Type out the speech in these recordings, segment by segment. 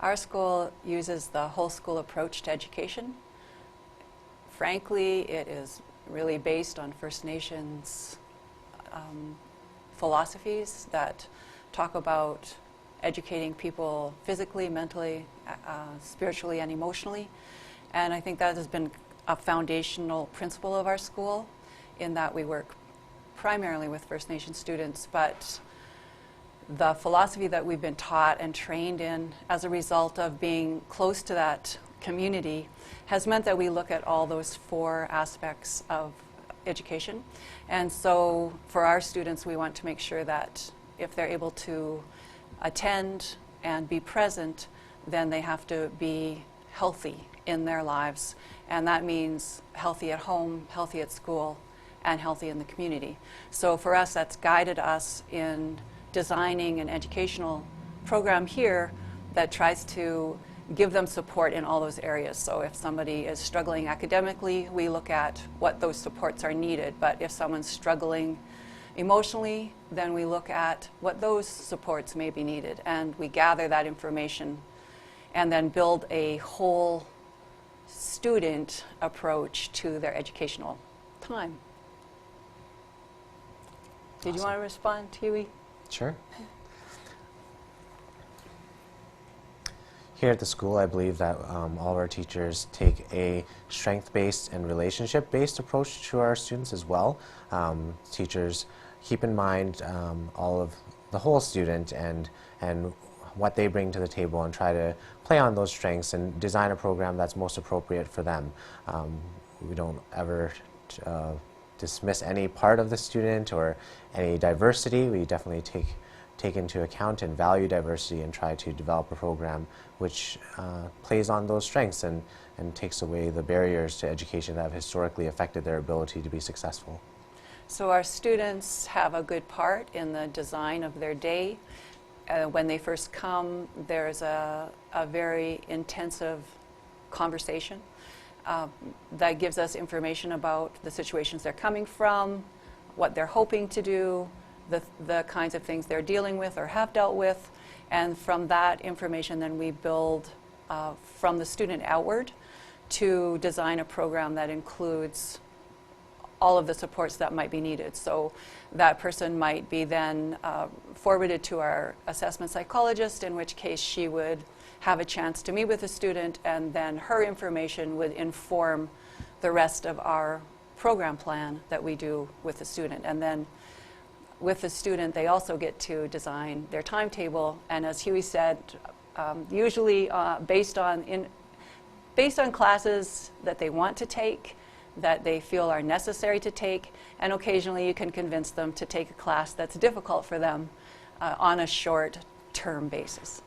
Our school uses the whole school approach to education. Frankly, it is really based on First Nations philosophies that talk about educating people physically, mentally, spiritually, and emotionally. And I think that has been a foundational principle of our school, in that we work primarily with First Nation students, but the philosophy that we've been taught and trained in as a result of being close to that community has meant that we look at all those four aspects of education. And so for our students, we want to make sure that if they're able to attend and be present, then they have to be healthy in their lives. And that means healthy at home, healthy at school, and healthy in the community. So for us, that's guided us in designing an educational program here that tries to give them support in all those areas. So if somebody is struggling academically, we look at what those supports are needed. But if someone's struggling emotionally, then we look at what those supports may be needed. And we gather that information and then build a whole student approach to their educational time. Did you want to respond, Huiy? Sure. Here at the school, I believe that all of our teachers take a strength-based and relationship-based approach to our students as well. Teachers keep in mind all of the whole student and what they bring to the table, and try to play on those strengths and design a program that's most appropriate for them. We don't ever dismiss any part of the student or any diversity. We definitely take into account and value diversity and try to develop a program which plays on those strengths and takes away the barriers to education that have historically affected their ability to be successful. So our students have a good part in the design of their day. When they first come, there's a very intensive conversation that gives us information about the situations they're coming from, what they're hoping to do, the kinds of things they're dealing with or have dealt with. And from that information, then we build from the student outward to design a program that includes all of the supports that might be needed. So that person might be then forwarded to our assessment psychologist, in which case she would have a chance to meet with the student, and then her information would inform the rest of our program plan that we do with the student. And then with the student, they also get to design their timetable, and as Huiy said, usually based on classes that they want to take, that they feel are necessary to take, and occasionally you can convince them to take a class that's difficult for them on a short-term basis.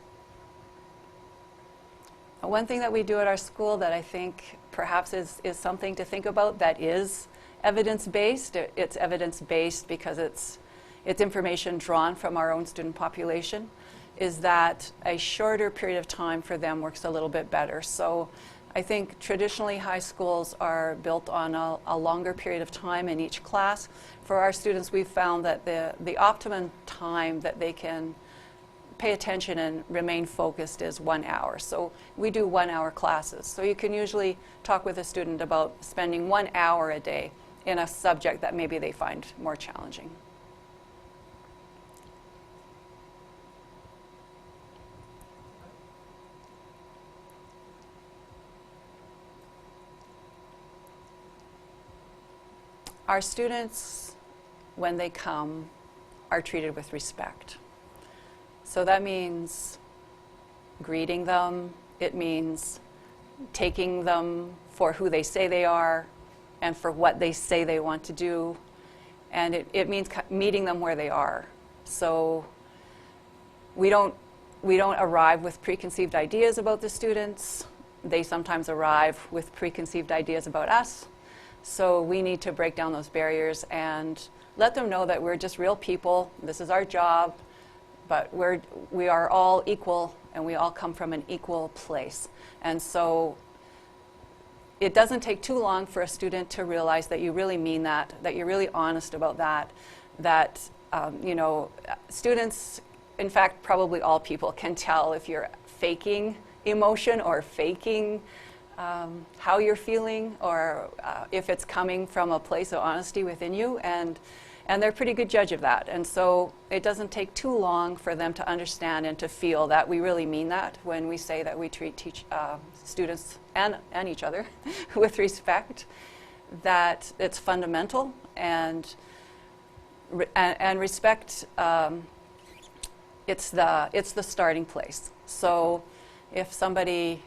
One thing that we do at our school that I think perhaps is something to think about that is evidence-based. It's evidence-based because it's information drawn from our own student population, is that a shorter period of time for them works a little bit better. So I think traditionally high schools are built on a longer period of time in each class. For our students, we've found that the optimum time that they can pay attention and remain focused is 1 hour. So we do 1 hour classes. So you can usually talk with a student about spending 1 hour a day in a subject that maybe they find more challenging. Our students, when they come, are treated with respect. So that means greeting them. It means taking them for who they say they are and for what they say they want to do. And it means meeting them where they are. So we don't arrive with preconceived ideas about the students. They sometimes arrive with preconceived ideas about us. So we need to break down those barriers and let them know that we're just real people. This is our job, but we are all equal, and we all come from an equal place. And so it doesn't take too long for a student to realize that you really mean that you're really honest about that students, in fact, probably all people can tell if you're faking emotion or faking how you're feeling, or if it's coming from a place of honesty within you, and they're a pretty good judge of that. And so it doesn't take too long for them to understand and to feel that we really mean that when we say that we treat students and each other with respect, that it's fundamental, and respect, it's the starting place. So if somebody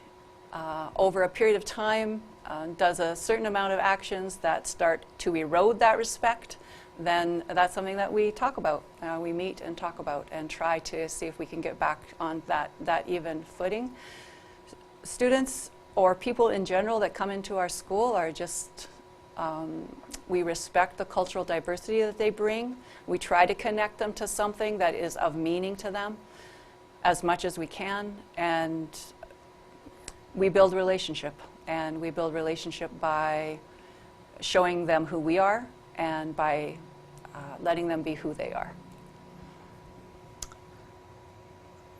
over a period of time does a certain amount of actions that start to erode that respect, then that's something that we talk about. We meet and talk about and try to see if we can get back on that even footing. Students or people in general that come into our school are just, we respect the cultural diversity that they bring. We try to connect them to something that is of meaning to them as much as we can, and we build relationship. And we build relationship by showing them who we are and by letting them be who they are.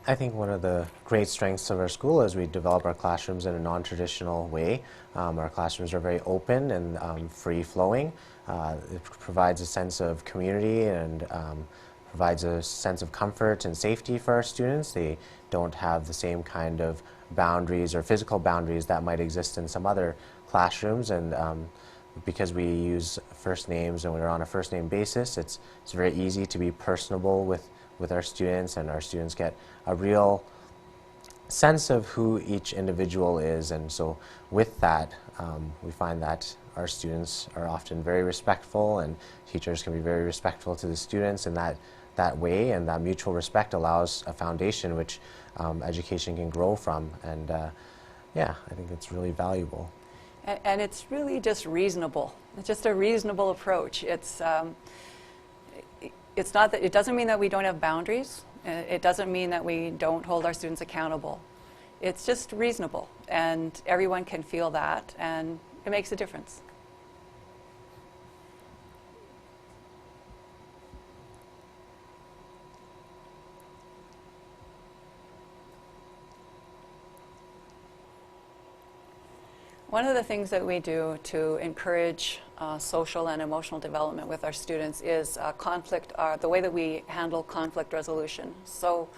I think one of the great strengths of our school is we develop our classrooms in a non-traditional way. Our classrooms are very open and free-flowing. It provides a sense of community and provides a sense of comfort and safety for our students. They don't have the same kind of boundaries or physical boundaries that might exist in some other classrooms, and because we use first names and we're on a first name basis, it's very easy to be personable with our students, and our students get a real sense of who each individual is. And so with that, we find that our students are often very respectful, and teachers can be very respectful to the students in that way, and that mutual respect allows a foundation which education can grow from. And yeah, I think it's really valuable. And it's really just reasonable. It's just a reasonable approach. It's not that, it doesn't mean that we don't have boundaries. It doesn't mean that we don't hold our students accountable. It's just reasonable, and everyone can feel that, and it makes a difference. One of the things that we do to encourage social and emotional development with our students is the way that we handle conflict resolution. So,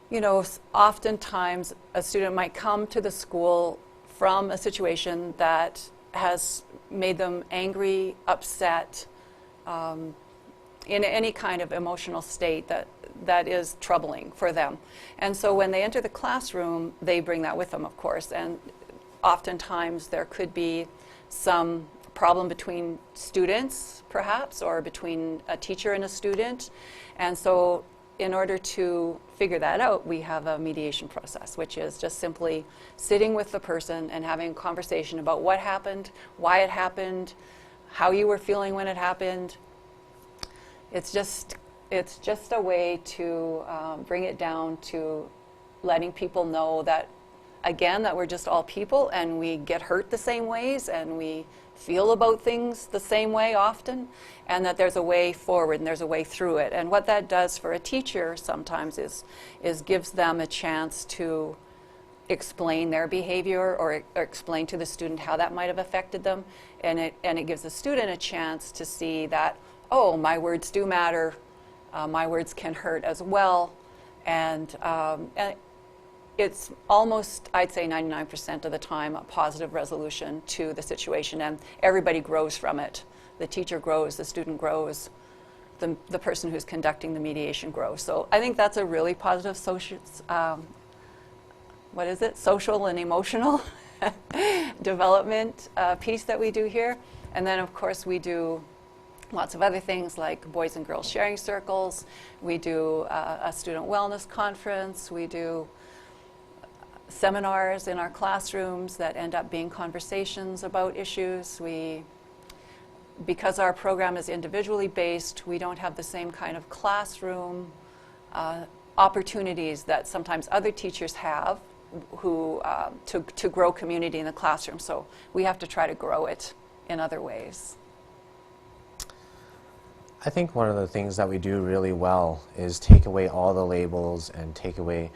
you know, oftentimes a student might come to the school from a situation that has made them angry, upset, in any kind of emotional state that is troubling for them. And so when they enter the classroom, they bring that with them, of course. And oftentimes there could be some problem between students, perhaps, or between a teacher and a student. And so in order to figure that out, we have a mediation process, which is just simply sitting with the person and having a conversation about what happened, why it happened, how you were feeling when it happened. It's just a way to bring it down to letting people know that, again, that we're just all people, and we get hurt the same ways, and we feel about things the same way often, and that there's a way forward and there's a way through it. And what that does for a teacher sometimes is gives them a chance to explain their behavior, or explain to the student how that might have affected them, and it gives the student a chance to see that, oh, my words do matter, my words can hurt as well, and it's almost, I'd say 99% of the time, a positive resolution to the situation, and everybody grows from it. The teacher grows, the student grows, the person who's conducting the mediation grows. So I think that's a really positive social and emotional development piece that we do here. And then, of course, we do lots of other things like boys and girls sharing circles. We do a student wellness conference. We do seminars in our classrooms that end up being conversations about issues. Because our program is individually based, we don't have the same kind of classroom opportunities that sometimes other teachers have to grow community in the classroom. So we have to try to grow it in other ways. I think one of the things that we do really well is take away all the labels and take away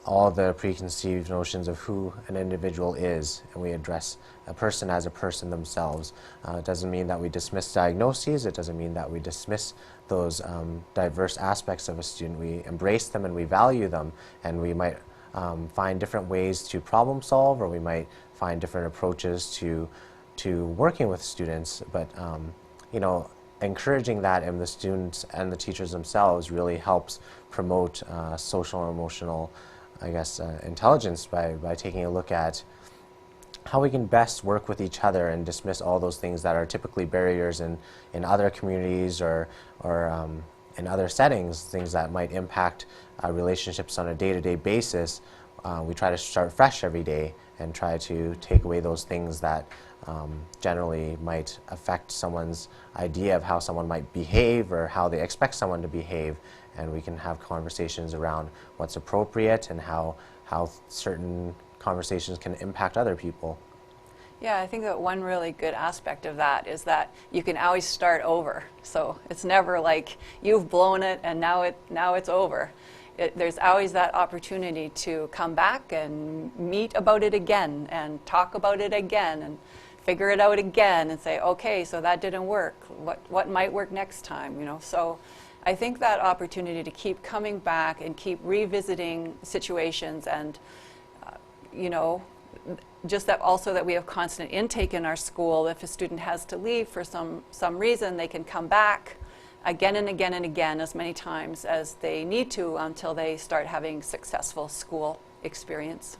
all the preconceived notions of who an individual is, and we address a person as a person themselves. It doesn't mean that we dismiss diagnoses, it doesn't mean that we dismiss those diverse aspects of a student. We embrace them and we value them, and we might find different ways to problem solve, or we might find different approaches to working with students, but you know, encouraging that in the students and the teachers themselves really helps promote social and emotional, I guess, intelligence by taking a look at how we can best work with each other and dismiss all those things that are typically barriers in other communities or in other settings, things that might impact relationships on a day-to-day basis. We try to start fresh every day and try to take away those things that generally might affect someone's idea of how someone might behave or how they expect someone to behave, and we can have conversations around what's appropriate and how certain conversations can impact other people. Yeah, I think that one really good aspect of that is that you can always start over. So it's never like you've blown it and now it's over. There's always that opportunity to come back and meet about it again and talk about it again and figure it out again and say, okay, so that didn't work. What might work next time, you know? So I think that opportunity to keep coming back and keep revisiting situations and, you know, just that also that we have constant intake in our school. If a student has to leave for some reason, they can come back again and again and again as many times as they need to until they start having successful school experience.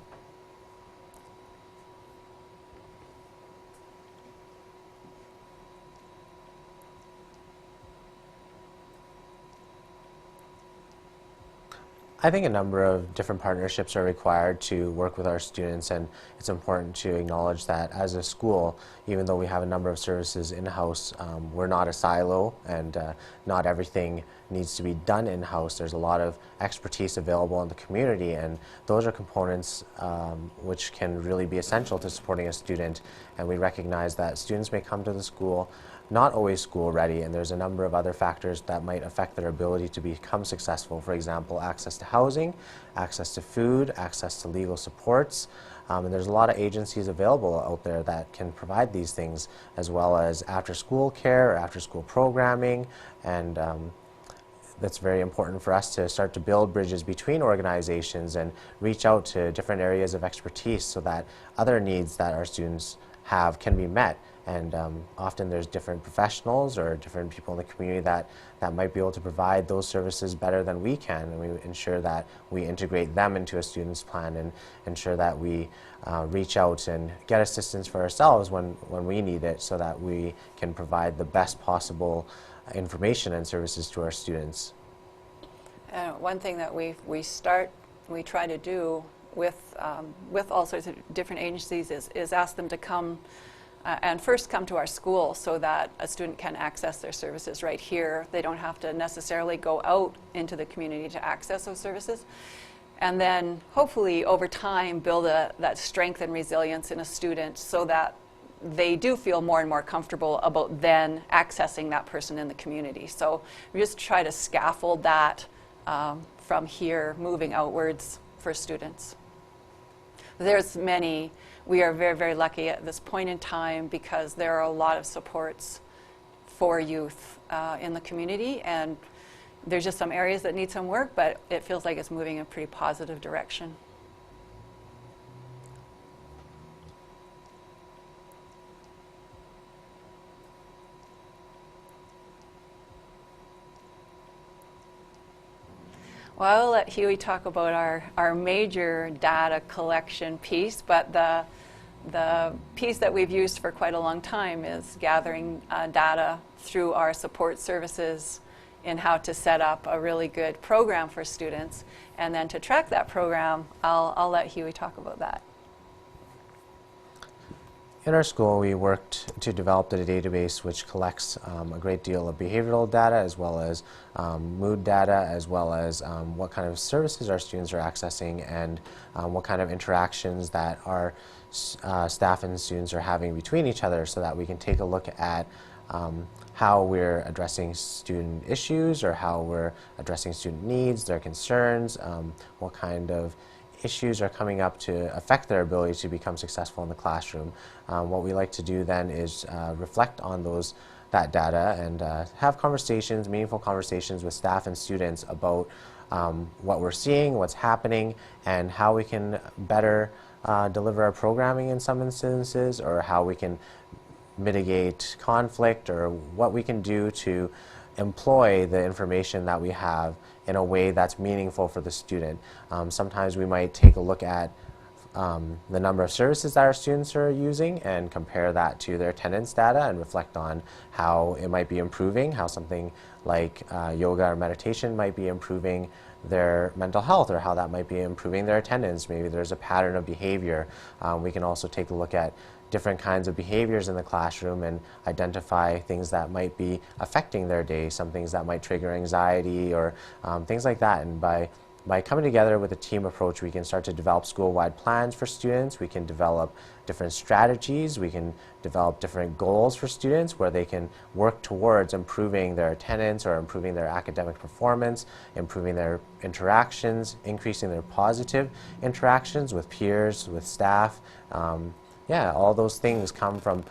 I think a number of different partnerships are required to work with our students, and it's important to acknowledge that as a school, even though we have a number of services in-house, we're not a silo, and not everything needs to be done in-house. There's a lot of expertise available in the community, and those are components which can really be essential to supporting a student. And we recognize that students may come to the school not always school ready, and there's a number of other factors that might affect their ability to become successful. For example, access to housing, access to food, access to legal supports, and there's a lot of agencies available out there that can provide these things, as well as after-school care or after-school programming, and that's very important for us to start to build bridges between organizations and reach out to different areas of expertise so that other needs that our students have can be met. And often there's different professionals or different people in the community that might be able to provide those services better than we can, and we ensure that we integrate them into a student's plan and ensure that we reach out and get assistance for ourselves when we need it, so that we can provide the best possible information and services to our students. One thing that we try to do with all sorts of different agencies is ask them to come and first come to our school so that a student can access their services right here. They don't have to necessarily go out into the community to access those services. And then hopefully over time build that strength and resilience in a student so that they do feel more and more comfortable about then accessing that person in the community. So we just try to scaffold that from here moving outwards for students. There's many. We are very, very lucky at this point in time because there are a lot of supports for youth in the community, and there's just some areas that need some work, but it feels like it's moving in a pretty positive direction. Well, I'll let Huiy talk about our major data collection piece, but the piece that we've used for quite a long time is gathering data through our support services in how to set up a really good program for students. And then to track that program, I'll let Huiy talk about that. In our school, we worked to develop the database which collects a great deal of behavioral data, as well as mood data, as well as what kind of services our students are accessing, and what kind of interactions that our staff and students are having between each other, so that we can take a look at how we're addressing student issues or how we're addressing student needs, their concerns, what kind of issues are coming up to affect their ability to become successful in the classroom, what we like to do then is reflect on that data and have conversations, meaningful conversations with staff and students about what we're seeing, what's happening, and how we can better deliver our programming in some instances, or how we can mitigate conflict, or what we can do to employ the information that we have in a way that's meaningful for the student. Sometimes we might take a look at the number of services that our students are using and compare that to their attendance data and reflect on how it might be improving, how something like yoga or meditation might be improving their mental health, or how that might be improving their attendance. Maybe there's a pattern of behavior. We can also take a look at different kinds of behaviors in the classroom and identify things that might be affecting their day, some things that might trigger anxiety, or things like that. And by coming together with a team approach, we can start to develop school-wide plans for students. We can develop different strategies. We can develop different goals for students where they can work towards improving their attendance or improving their academic performance, improving their interactions, increasing their positive interactions with peers, with staff. Yeah, all those things come from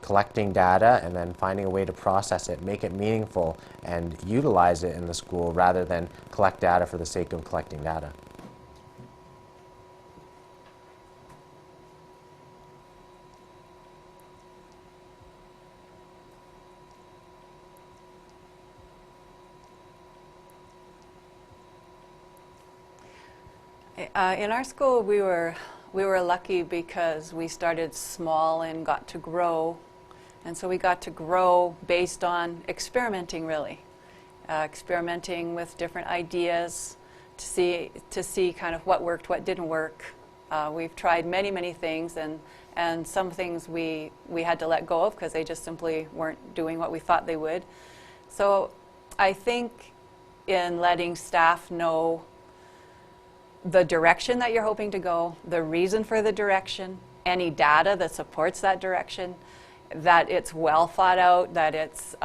collecting data and then finding a way to process it, make it meaningful, and utilize it in the school rather than collect data for the sake of collecting data. In our school, we were lucky because we started small and got to grow. And so we got to grow based on experimenting, really. Experimenting with different ideas to see kind of what worked, what didn't work. We've tried many things, and some things we had to let go of because they just simply weren't doing what we thought they would. So I think in letting staff know the direction that you're hoping to go, the reason for the direction, any data that supports that direction, that it's well thought out, that it's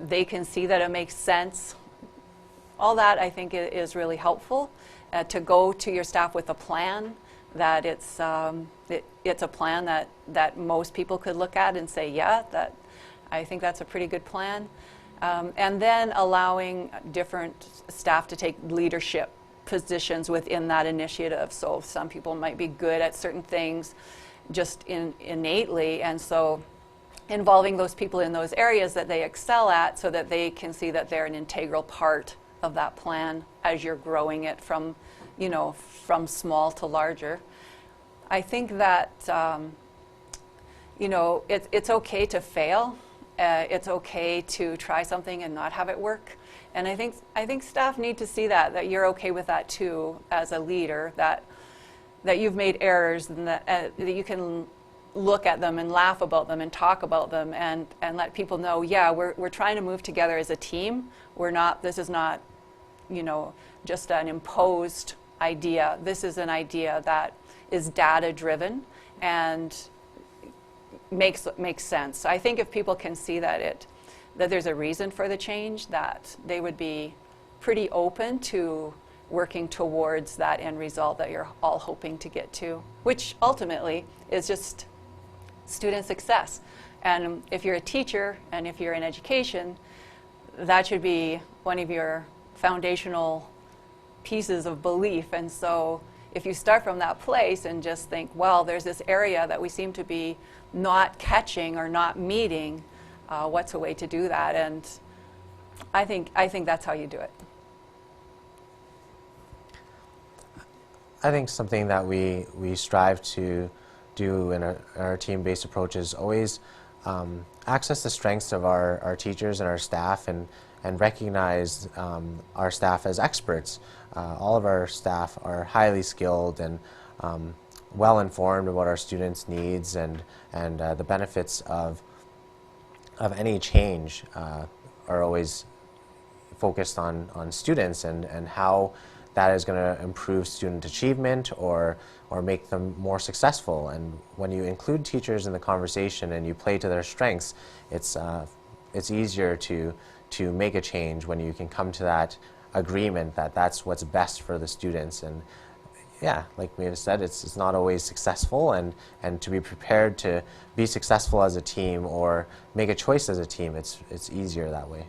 they can see that it makes sense. All that I think is really helpful to go to your staff with a plan, that it's a plan that most people could look at and say, yeah, that I think that's a pretty good plan. And then allowing different staff to take leadership positions within that initiative. So some people might be good at certain things just innately, and so involving those people in those areas that they excel at so that they can see that they're an integral part of that plan as you're growing it from small to larger. I think that it's okay to fail. It's okay to try something and not have it work. And I think staff need to see that you're okay with that too as a leader, that you've made errors and that you can look at them and laugh about them and talk about them and let people know, yeah, we're trying to move together as a team. This is not, just an imposed idea. This is an idea that is data driven and makes sense. I think if people can see that there's a reason for the change, that they would be pretty open to working towards that end result that you're all hoping to get to, which ultimately is just student success. And if you're a teacher and if you're in education, that should be one of your foundational pieces of belief. And so if you start from that place and just think, well, there's this area that we seem to be not catching or not meeting, what's a way to do that? And I think that's how you do it. I think something that we strive to do in our team-based approach is always access the strengths of our teachers and our staff and recognize our staff as experts. All of our staff are highly skilled and well informed about our students' needs and the benefits of any change are always focused on students and how that is going to improve student achievement or make them more successful. And when you include teachers in the conversation and you play to their strengths, it's easier to make a change when you can come to that agreement that that's what's best for the students. And yeah, like Mavis said, it's not always successful, and to be prepared to be successful as a team or make a choice as a team, it's easier that way.